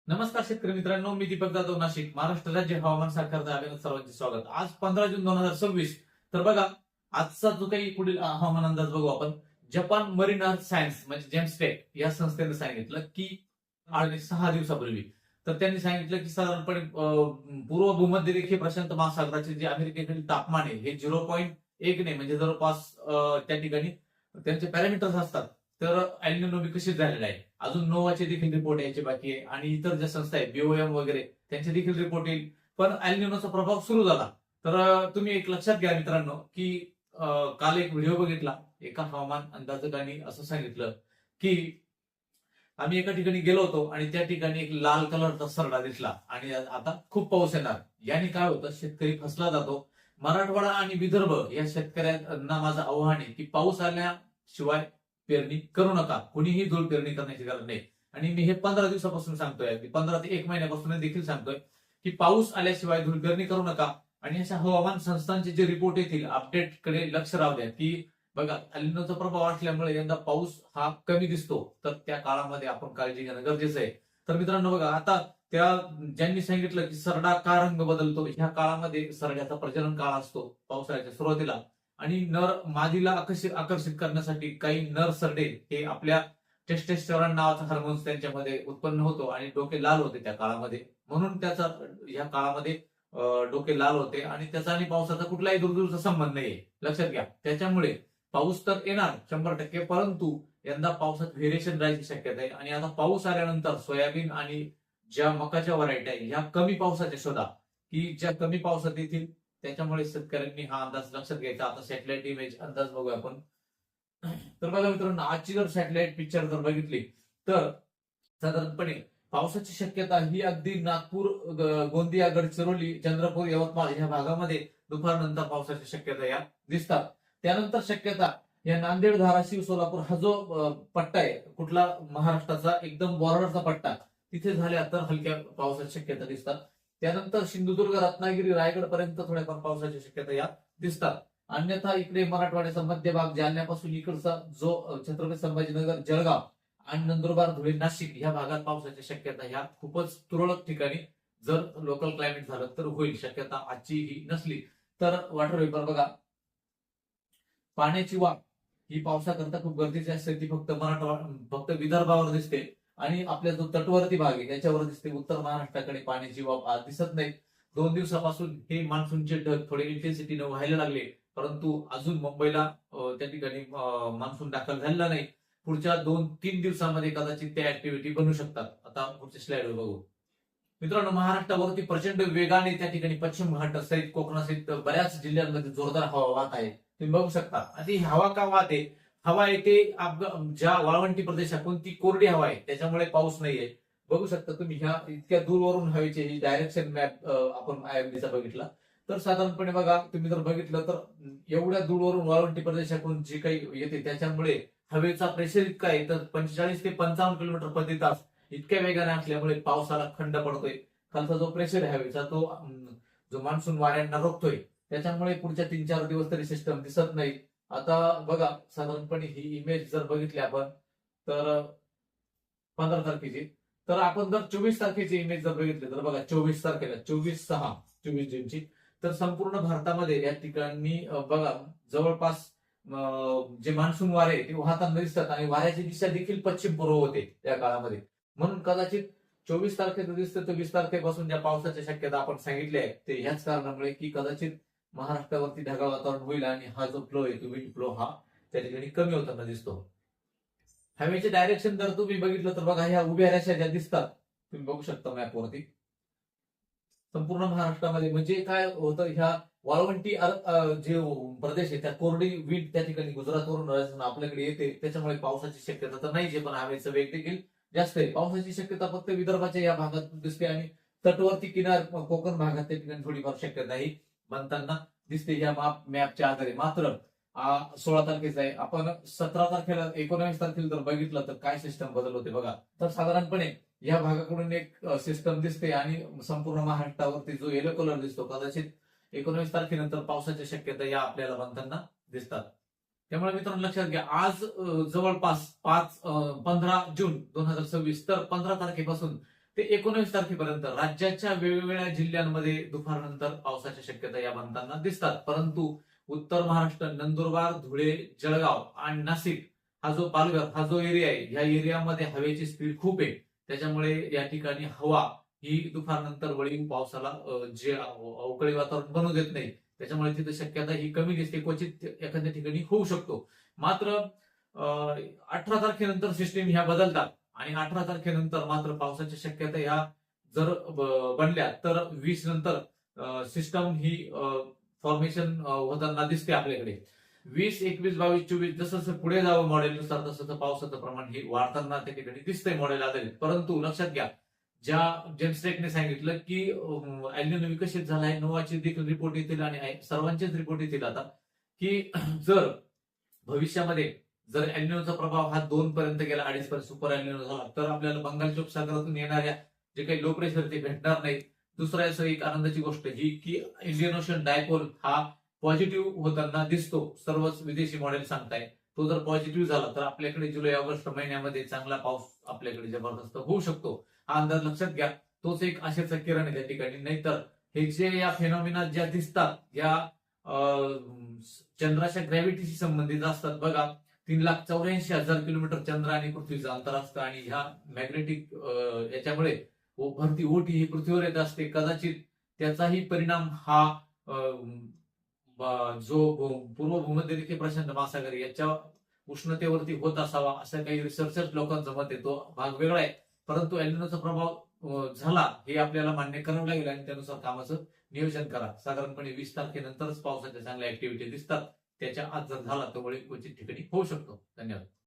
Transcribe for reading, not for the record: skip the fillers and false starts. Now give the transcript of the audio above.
नमस्कार शेतकरी मित्रांनो, मी दीपक जाधव, नाशिक. महाराष्ट्र राज्य हवामान शाखेचं आपल्याला सर्वांचे स्वागत. आज 15 जून 2026. तर बघा, आजचा जो काही पुढील हवामान अंदाज बघू आपण. जपान मरीन अर्थ सायन्स म्हणजे जेम्सटेक या संस्थेने सांगितलं की आणि 6 दिवसापूर्वी तर त्यांनी सांगितलं की साधारणपणे पूर्व भूमध्य रेखीय प्रशांत महासागराचे जे अमेरिकेतील तापमान आहे हे 0.1 ने म्हणजे जवळपास त्या ठिकाणी त्यांचे पॅरामीटर्स असतात. तर एल विकसित झालेला आहे. अजून नोवाचे देखील रिपोर्ट यायचे बाकी आहे आणि इतर ज्या संस्था आहेत बीओएम वगैरे त्यांचे देखील रिपोर्ट येईल. पण एल प्रभाव सुरू झाला. तर तुम्ही एक लक्षात घ्या मित्रांनो की काल एक व्हिडिओ बघितला. एका हवामान अंदाजकांनी असं सांगितलं की आम्ही एका ठिकाणी गेलो होतो आणि त्या ठिकाणी एक लाल कलरचा सरडा दिसला आणि आता खूप पाऊस येणार. याने काय होतं, शेतकरी फसला जातो. मराठवाडा आणि विदर्भ या शेतकऱ्यांना माझं आव्हान आहे की पाऊस आल्याशिवाय पेरणी करू नका. कुणीही धूळ पेरणी करण्याची गरज नाही. आणि मी हे 15 दिवसापासून सांगतोय, 15 ते 1 महिन्यापासून देखील सांगतोय की पाऊस आल्याशिवाय धूळ पेरणी करू नका. आणि अशा हवामान संस्थांचे जे रिपोर्ट येतील अपडेट कडे लक्ष राहू द्या की बघा, एल प्रभाव असल्यामुळे यंदा पाऊस हा कमी दिसतो. तर त्या काळामध्ये आपण काळजी घेणं गरजेचं आहे. तर मित्रांनो बघा, आता त्या ज्यांनी सांगितलं की सरडा का रंग बदलतो, ह्या काळामध्ये सरड्याचा प्रजनन काळ असतो पावसाळ्याच्या सुरुवातीला. आणि नर मादीला आकर्षित करण्यासाठी काही नर सरडे हे आपल्या टेस्टेस्टेरॉन नावाचा हार्मोन्स त्यांच्यामध्ये उत्पन्न होतो आणि डोके लाल होते त्या काळामध्ये. म्हणून त्याचा या काळामध्ये डोके लाल होते आणि त्याचा आणि पावसाचा कुठलाही दूरदूरचा संबंध नाहीये. लक्षात घ्या. त्याच्यामुळे पाऊस तर येणार 100%, परंतु यंदा पावसात व्हेरिएशन राहायची शक्यता आहे. आणि आता पाऊस आल्यानंतर सोयाबीन आणि ज्या मकाच्या व्हरायटी आहे ह्या कमी पावसाच्या शोधा, की ज्या कमी पावसात येतील. त्याच्यामुळे शेतकऱ्यांनी हा अंदाज लक्षात घ्यायचा. आता सॅटेलाइट इमेज अंदाज बघूया आपण. तर बघा मित्रांनो, आजची जर सॅटेलाइट पिक्चर जर बघितली तर साधारणपणे पावसाची शक्यता ही अगदी नागपूर, गोंदिया, गडचिरोली, चंद्रपूर, यवतमाळ या भागामध्ये दुपारनंतर पावसाची शक्यता या दिसतात. त्यानंतर शक्यता या नांदेड, धाराशिव, सोलापूर हा जो पट्टा आहे कुठला महाराष्ट्राचा एकदम बॉर्डरचा पट्टा, तिथे झाल्या तर हलक्या पावसाची शक्यता दिसतात. त्यानंतर सिंधुदुर्ग, रत्नागिरी, रायगड पर्यंत थोड्याफार पावसाची शक्यता या दिसतात. अन्यथा इकडे मराठवाड्याचा मध्य भाग, जालन्यापासून इकडचा जो छत्रपती संभाजीनगर, जळगाव आणि नंदुरबार, धुळे, नाशिक या भागात पावसाच्या शक्यता ह्या खूपच तुरळक ठिकाणी जर लोकल क्लायमेट झालं तर होईल. शक्यता आजची ही नसली तर वॉटर वेपर बघा, पाण्याची वाफ ही पावसाकरता खूप गरजेची असते. ती फक्त विदर्भावर दिसते आणि आपला जो तटवर्ती भाग आहे त्याच्यावर दिसते. उत्तर महाराष्ट्राकडे पाण्याची वाफ आज दिसत नाही. 2 दिवसापासून हे मान्सूनचे ढग थोडे इंटेन्सिटीने व्हायला लागले, परंतु अजून मुंबईला त्या ठिकाणी मान्सून दाखल झालेला नाही. पुढच्या 2-3 दिवसांमध्ये कदाचित त्या ऍक्टिव्हिटी बनू शकतात. आता पुढच्या स्लाइडवर बघू. मित्रांनो, महाराष्ट्रावरती प्रचंड वेगाने त्या ठिकाणी पश्चिम घाट सहित कोकणासहित बऱ्याच जिल्ह्यांमध्ये जोरदार हवा वाहत आहे. तुम्ही बघू शकता. आणि ही हवा का वाहते? हवा येते ज्या वाळवंटी प्रदेशातून, ती कोरडी हवा आहे, त्याच्यामुळे पाऊस नाहीये. बघू शकता तुम्ही ह्या इतक्या दूरवरून हवेची ही डायरेक्शन मॅप आपण आयएमडीचा बघितला तर साधारणपणे बघा, तुम्ही जर बघितलं तर एवढ्या दूरवरून वाळवंटी प्रदेशातून जी काही येते त्याच्यामुळे हवेचा प्रेशर इतका आहे तर 45 ते 55 किलोमीटर प्रति तास इतक्या वेगाने असल्यामुळे पावसाला खंड पडतोय. खालचा जो प्रेशर आहे हवेचा तो जो मान्सून वाऱ्यांना रोखतोय. त्याच्यामुळे पुढच्या 3-4 दिवस तरी सिस्टम दिसत नाही. आता बघा, साधारणपणे ही इमेज जर बघितली आपण तर 15 तारखेची, तर आपण जर 24 तारखेची इमेज जर बघितली तर बघा, 24 तारखेला 24 जूनची, तर संपूर्ण भारतामध्ये या ठिकाणी बघा जवळपास जे मान्सून वारे ते वाहताना दिसतात आणि वाऱ्याची दिशा देखील पश्चिम पूर्व होते त्या काळामध्ये. म्हणून कदाचित 24 तारखेचं दिसतं तर 20 तारखेपासून ज्या पावसाच्या शक्यता आपण सांगितल्या आहेत ते ह्याच कारणामुळे की कदाचित महाराष्ट्रावरती ढगाळ वातावरण होईल आणि हा जो फ्लो आहे तो विंड फ्लो हा त्या ठिकाणी कमी होताना दिसतो. हवेचे डायरेक्शन जर तुम्ही बघितलं तर बघा, ह्या उभ्या रेषा ज्या दिसतात तुम्ही बघू शकता मॅपवरती, संपूर्ण महाराष्ट्रामध्ये म्हणजे काय होतं, ह्या वाळवंटी जे प्रदेश आहे त्या कोरडी विंड त्या ठिकाणी गुजरातवरून राजस्थान आपल्याकडे येते. त्याच्यामुळे पावसाची शक्यता तर नाहीच आहे, पण हवेचं वेग देखील जास्त आहे. पावसाची शक्यता फक्त विदर्भाच्या या भागात दिसते आणि तटवर्ती किनार कोकण भागात त्या ठिकाणी थोडीफार शक्यता ही बनताना दिसते या मॅपच्या आधारे. मात्र 16 तारखेचा आहे, आपण 17 तारखेला 19 तारखेला जर बघितलं तर काय सिस्टम बदल होते बघा. तर साधारणपणे या भागाकडून एक सिस्टम दिसते आणि संपूर्ण महाराष्ट्रावरती जो येलो कलर दिसतो, कदाचित 19 तारखेनंतर पावसाच्या शक्यता या आपल्याला बनताना दिसतात. त्यामुळे मित्रांनो लक्षात घ्या, आज जवळपास 15 जून 2026, तर 15 तारखेपासून ते 19 तारखेपर्यंत राज्याच्या वेगवेगळ्या जिल्ह्यांमध्ये दुपारनंतर पावसाच्या शक्यता या बनताना दिसतात. परंतु उत्तर महाराष्ट्र, नंदुरबार, धुळे, जळगाव आणि नाशिक हा जो पालघर हा जो एरिया आहे, या एरियामध्ये हवेची स्पीड खूप आहे. त्याच्यामुळे या ठिकाणी हवा ही दुपारनंतर वळीव पावसाला जे अवकाळी वातावरण बनवू देत नाही. त्याच्यामुळे तिथे शक्यता ही कमी दिसते. क्वचित एखाद्या ठिकाणी होऊ शकतो. मात्र 18 तारखेनंतर सिस्टीम ह्या बदलतात आणि 18 तारखेनंतर मात्र पावसाच्या शक्यता ह्या जर बनल्या तर 20 नंतर सिस्टम ही फॉर्मेशन होताना दिसते आपल्याकडे. 20, 21, 22, 24 जसं जसं पुढे जावं मॉडेलनुसार तसं तसं पावसाचं प्रमाण हे वाढताना त्या ठिकाणी दिसतंय मॉडेल आधारित. परंतु लक्षात घ्या, ज्या जेम्सटेकने सांगितलं की एल निनो विकसित झाला आहे, नोवाचे देखील रिपोर्ट येतील आणि सर्वांचेच रिपोर्ट येतील आता, की जर भविष्यामध्ये जर एल निनोचा प्रभाव हा 2 पर्यंत गेला, 2.5 पर्यंत सुपर एल निनो झाला, तर आपल्याला बंगालच्या उपसागरातून येणाऱ्या जे काही लो प्रेशर ते भेटणार नाही. दुसऱ्या एक आनंदाची गोष्ट ही की इंडियन ओशन डायपोल हा पॉझिटिव्ह होताना दिसतो. सर्वच विदेशी मॉडेल सांगताय तो जर पॉझिटिव्ह झाला तर आपल्याकडे जुलै ऑगस्ट महिन्यामध्ये चांगला पाऊस आपल्याकडे जबरदस्त होऊ शकतो. हा अंदाज लक्षात घ्या. तोच एक आशेचा किरण आहे त्या ठिकाणी. नाहीतर हे जे या फेनॉमिना ज्या दिसतात या चंद्राच्या ग्रॅव्हिटीशी संबंधित असतात बघा. 3,84,000 किलोमीटर चंद्र आणि पृथ्वीचं अंतर असतं आणि ह्या मॅग्नेटिक याच्यामुळे भरती ओटी ही पृथ्वीवर येत असते. कदाचित त्याचाही परिणाम हा जो पूर्व भूमध्य रेखे प्रशांत महासागर याच्या उष्णतेवरती होत असावा असं काही रिसर्चर्स लोकांचं मत आहे. तो भाग वेगळा आहे. परंतु एल निनोचा प्रभाव झाला हे आपल्याला मान्य करावं लागेल आणि त्यानुसार कामाचं नियोजन करा. साधारणपणे 20 तारखेनंतरच पावसाच्या चांगल्या ऍक्टिव्हिटी दिसतात. त्याच्या आज जर झाला तर वळीव क्वचित ठिकाणी होऊ शकतो. धन्यवाद.